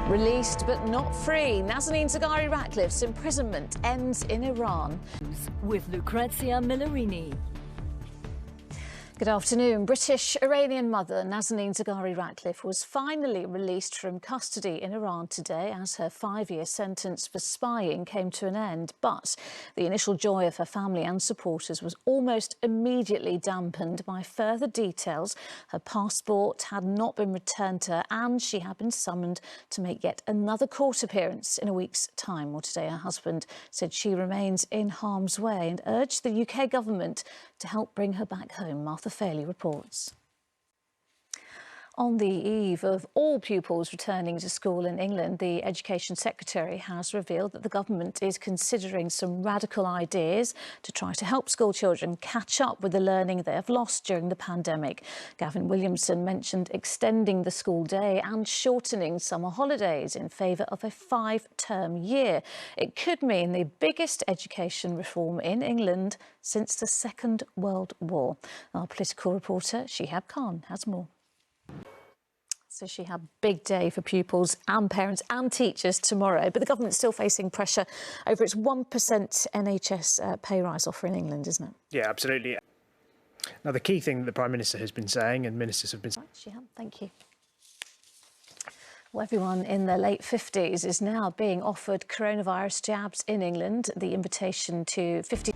Released but not free, Nazanin Zaghari-Ratcliffe's imprisonment ends in Iran. With Lucrezia Millarini. Good afternoon. British Iranian mother Nazanin Zaghari-Ratcliffe was finally released from custody in Iran today as her 5-year sentence for spying came to an end. But the initial joy of her family and supporters was almost immediately dampened by further details. Her passport had not been returned to her and she had been summoned to make yet another court appearance in a week's time. Well, today her husband said she remains in harm's way and urged the UK government to help bring her back home. Martha Fairley reports. On the eve of all pupils returning to school in England, the Education Secretary has revealed that the government is considering some radical ideas to try to help school children catch up with the learning they have lost during the pandemic. Gavin Williamson mentioned extending the school day and shortening summer holidays in favour of a 5-term year. It could mean the biggest education reform in England since the Second World War. Our political reporter, Shihab Khan, has more. So Shihab, big day for pupils and parents and teachers tomorrow, but the government's still facing pressure over its 1% NHS pay rise offer in England, isn't it? Yeah, absolutely. Now, the key thing that the Prime Minister has been saying, and ministers have been saying... Right, Shihab, thank you. Well, everyone in their late 50s is now being offered coronavirus jabs in England. The invitation to 50...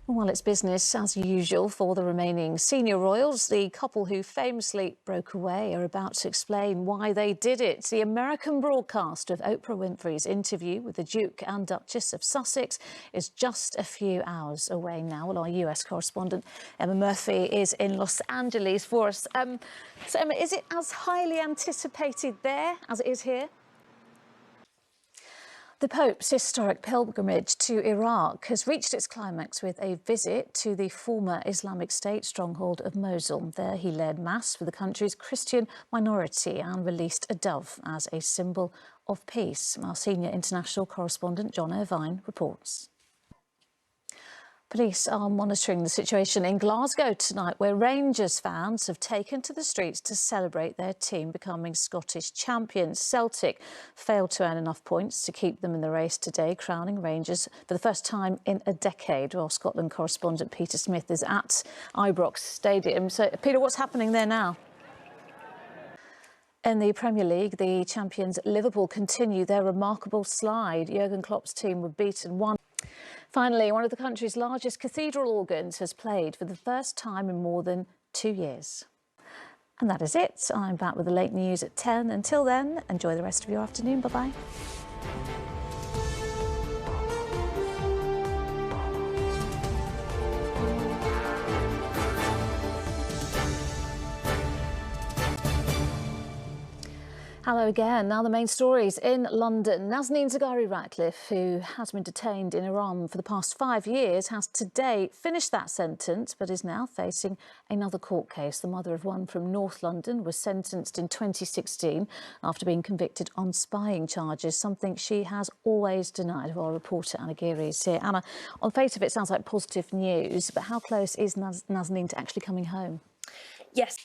Well, it's business as usual for the remaining senior royals. The couple who famously broke away are about to explain why they did it. The American broadcast of Oprah Winfrey's interview with the Duke and Duchess of Sussex is just a few hours away now. Well, our US correspondent Emma Murphy is in Los Angeles for us. So, Emma, is it as highly anticipated there as it is here? The Pope's historic pilgrimage to Iraq has reached its climax with a visit to the former Islamic State stronghold of Mosul. There he led Mass for the country's Christian minority and released a dove as a symbol of peace. Our senior international correspondent John Irvine reports. Police are monitoring the situation in Glasgow tonight, where Rangers fans have taken to the streets to celebrate their team becoming Scottish champions. Celtic failed to earn enough points to keep them in the race today, crowning Rangers for the first time in a decade. Well, Scotland correspondent Peter Smith is at Ibrox Stadium. So, Peter, what's happening there now? In the Premier League, the champions Liverpool continue their remarkable slide. Jurgen Klopp's team were beaten 1. Finally, one of the country's largest cathedral organs has played for the first time in more than 2 years. And that is it. I'm back with the late news at 10. Until then, enjoy the rest of your afternoon. Bye-bye. Hello again. Now the main stories in London. Nazanin Zaghari-Ratcliffe, who has been detained in Iran for the past 5 years, has today finished that sentence but is now facing another court case. The mother of one from North London was sentenced in 2016 after being convicted on spying charges, something she has always denied. Our reporter Anna Geary is here. Anna, on the face of it, sounds like positive news, but how close is Nazanin to actually coming home? Yes.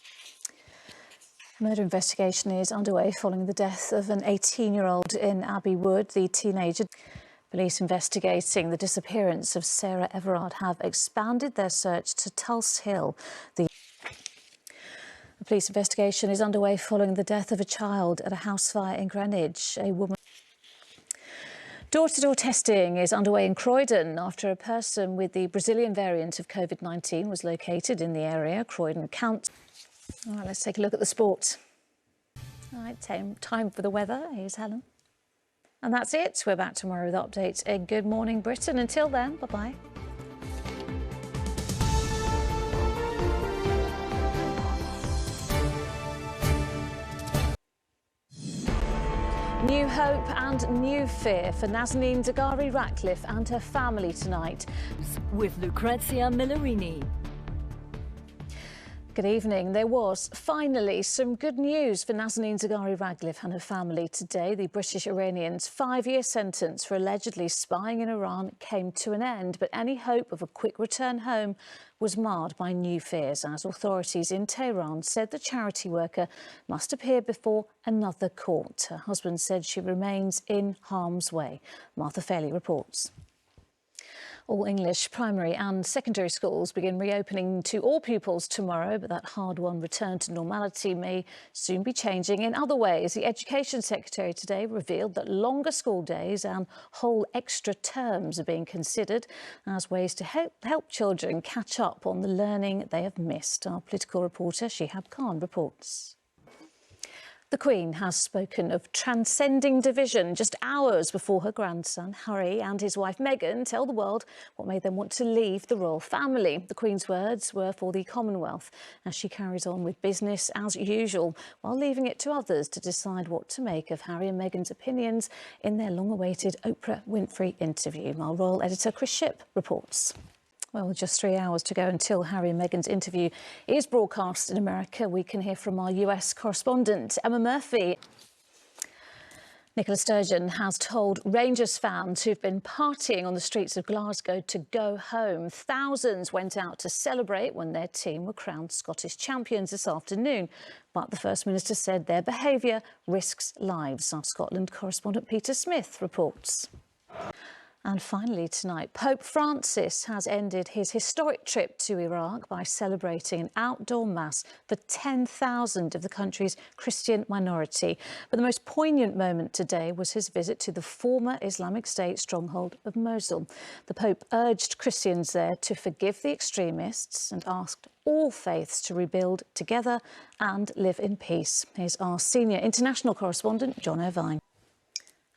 A murder investigation is underway following the death of an 18-year-old in Abbey Wood. The teenager. Police investigating the disappearance of Sarah Everard have expanded their search to Tulse Hill. The police investigation is underway following the death of a child at a house fire in Greenwich. A woman. Door-to-door testing is underway in Croydon after a person with the Brazilian variant of COVID-19 was located in the area. Croydon Council. All right, let's take a look at the sport. All right, time for the weather. Here's Helen. And that's it. We're back tomorrow with updates in Good Morning Britain. Until then, bye-bye. New hope and new fear for Nazanin Zaghari-Ratcliffe and her family tonight. With Lucrezia Millarini. Good evening. There was finally some good news for Nazanin Zaghari-Ratcliffe and her family today. The British Iranian's 5-year sentence for allegedly spying in Iran came to an end, but any hope of a quick return home was marred by new fears as authorities in Tehran said the charity worker must appear before another court. Her husband said she remains in harm's way. Martha Fairley reports. All English primary and secondary schools begin reopening to all pupils tomorrow, but that hard-won return to normality may soon be changing in other ways. The Education Secretary today revealed that longer school days and whole extra terms are being considered as ways to help children catch up on the learning they have missed. Our political reporter Shihab Khan reports. The Queen has spoken of transcending division just hours before her grandson Harry and his wife Meghan tell the world what made them want to leave the royal family. The Queen's words were for the Commonwealth as she carries on with business as usual, while leaving it to others to decide what to make of Harry and Meghan's opinions in their long-awaited Oprah Winfrey interview. Our royal editor Chris Shipp reports. Well, with just 3 hours to go until Harry and Meghan's interview is broadcast in America, we can hear from our US correspondent, Emma Murphy. Nicola Sturgeon has told Rangers fans who've been partying on the streets of Glasgow to go home. Thousands went out to celebrate when their team were crowned Scottish champions this afternoon. But the First Minister said their behaviour risks lives. Our Scotland correspondent Peter Smith reports. And finally tonight, Pope Francis has ended his historic trip to Iraq by celebrating an outdoor mass for 10,000 of the country's Christian minority. But the most poignant moment today was his visit to the former Islamic State stronghold of Mosul. The Pope urged Christians there to forgive the extremists and asked all faiths to rebuild together and live in peace. Here's our senior international correspondent, John Irvine.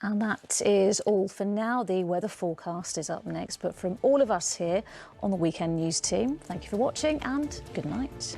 And that is all for now. The weather forecast is up next. But from all of us here on the Weekend News team, thank you for watching and good night.